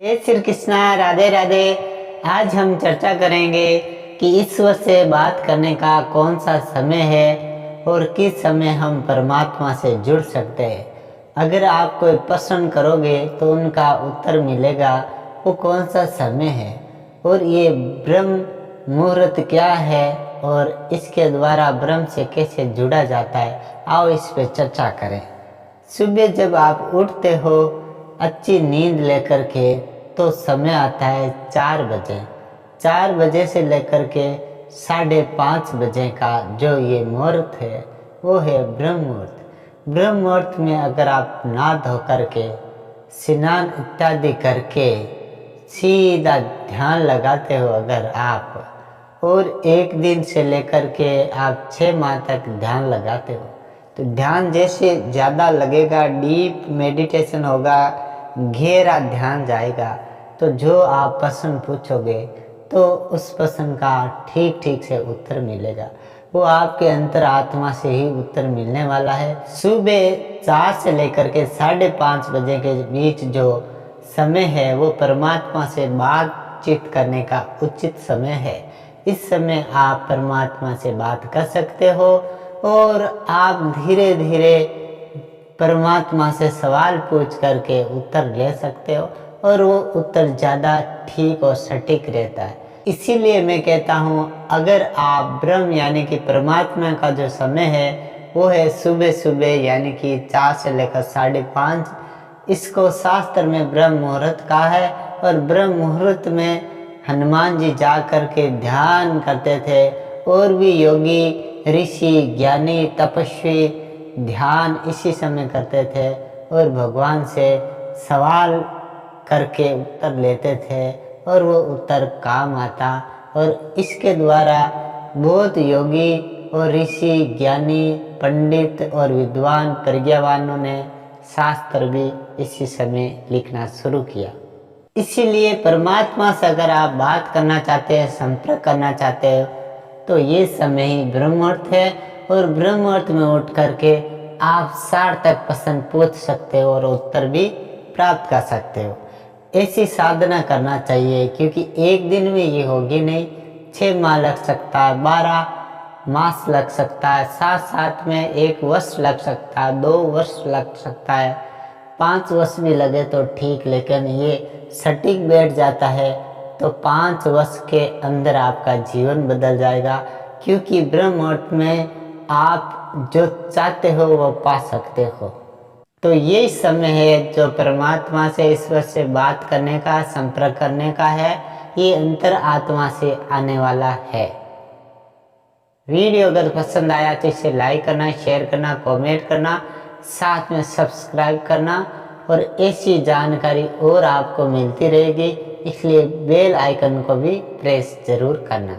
जय श्री कृष्णा, राधे राधे। आज हम चर्चा करेंगे कि ईश्वर से बात करने का कौन सा समय है और किस समय हम परमात्मा से जुड़ सकते हैं। अगर आप कोई प्रश्न करोगे तो उनका उत्तर मिलेगा वो कौन सा समय है और ये ब्रह्म मुहूर्त क्या है और इसके द्वारा ब्रह्म से कैसे जुड़ा जाता है। आओ इस पर चर्चा करें। सुबह जब आप उठते हो अच्छी नींद लेकर के तो समय आता है 4 बजे। 4 बजे से लेकर के 5:30 बजे का जो ये मुहूर्त है वो है ब्रह्म मुहूर्त। ब्रह्म मुहूर्त में अगर आप नहा धो करके स्नान इत्यादि करके सीधा ध्यान लगाते हो अगर आप, और एक दिन से लेकर के आप 6 माह तक ध्यान लगाते हो तो ध्यान जैसे ज़्यादा लगेगा, डीप मेडिटेशन होगा, गहरा ध्यान जाएगा, तो जो आप प्रश्न पूछोगे तो उस प्रश्न का ठीक से उत्तर मिलेगा। वो आपके अंतरात्मा से ही उत्तर मिलने वाला है। सुबह 4 से लेकर के 5:30 बजे के बीच जो समय है वो परमात्मा से बातचीत करने का उचित समय है। इस समय आप परमात्मा से बात कर सकते हो और आप धीरे धीरे परमात्मा से सवाल पूछ करके उत्तर ले सकते हो और वो उत्तर ज़्यादा ठीक और सटीक रहता है। इसीलिए मैं कहता हूँ अगर आप ब्रह्म यानी कि परमात्मा का जो समय है वो है सुबह सुबह यानी कि 4 से लेकर 5:30। इसको शास्त्र में ब्रह्म मुहूर्त कहा है और ब्रह्म मुहूर्त में हनुमान जी जा कर के ध्यान करते थे और भी योगी ऋषि ज्ञानी तपस्वी ध्यान इसी समय करते थे और भगवान से सवाल करके उत्तर लेते थे और वो उत्तर काम आता। और इसके द्वारा बहुत योगी और ऋषि ज्ञानी पंडित और विद्वान प्रज्ञावानों ने शास्त्र भी इसी समय लिखना शुरू किया। इसीलिए परमात्मा से अगर आप बात करना चाहते हैं, संपर्क करना चाहते हो तो ये समय ही ब्रह्म मुहूर्त है और ब्रह्म मुहूर्त में उठ करके आप 60 प्रश्न पूछ सकते हो और उत्तर भी प्राप्त कर सकते हो। ऐसी साधना करना चाहिए क्योंकि एक दिन में ये होगी नहीं, 6 माह लग सकता है, 12 मास लग सकता है, साथ में 1 वर्ष लग सकता है, 2 वर्ष लग सकता है, 5 वर्ष भी लगे तो ठीक, लेकिन ये सटीक बैठ जाता है तो 5 वर्ष के अंदर आपका जीवन बदल जाएगा। क्योंकि ब्रह्म मुहूर्त में आप जो चाहते हो वो पा सकते हो। तो ये समय है जो परमात्मा से, ईश्वर से बात करने का, संपर्क करने का है। ये अंतर आत्मा से आने वाला है। वीडियो अगर पसंद आया तो इसे लाइक करना, शेयर करना, कमेंट करना, साथ में सब्सक्राइब करना और ऐसी जानकारी और आपको मिलती रहेगी, इसलिए बेल आइकन को भी प्रेस जरूर करना।